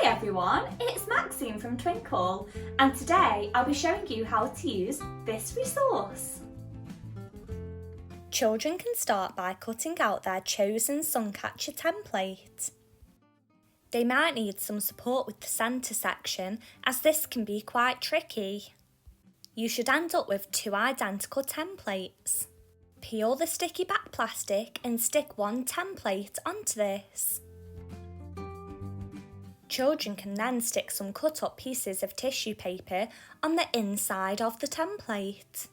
Hi everyone, it's Maxine from Twinkl, and today I'll be showing you how to use this resource. Children can start by cutting out their chosen suncatcher template. They might need some support with the centre section, as this can be quite tricky. You should end up with 2 identical templates. Peel the sticky back plastic and stick one template onto this. Children can then stick some cut up pieces of tissue paper on the inside of the template.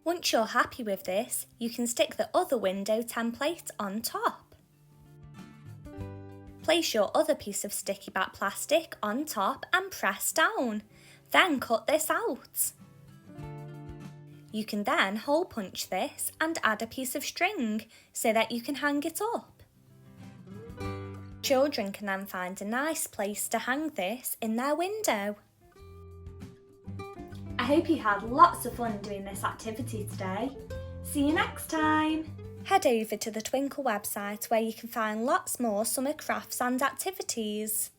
Once you're happy with this, you can stick the other window template on top. Place your other piece of sticky back plastic on top and press down. Then cut this out. You can then hole punch this and add a piece of string so that you can hang it up. Children can then find a nice place to hang this in their window. I hope you had lots of fun doing this activity today. See you next time! Head over to the Twinkl website where you can find lots more summer crafts and activities.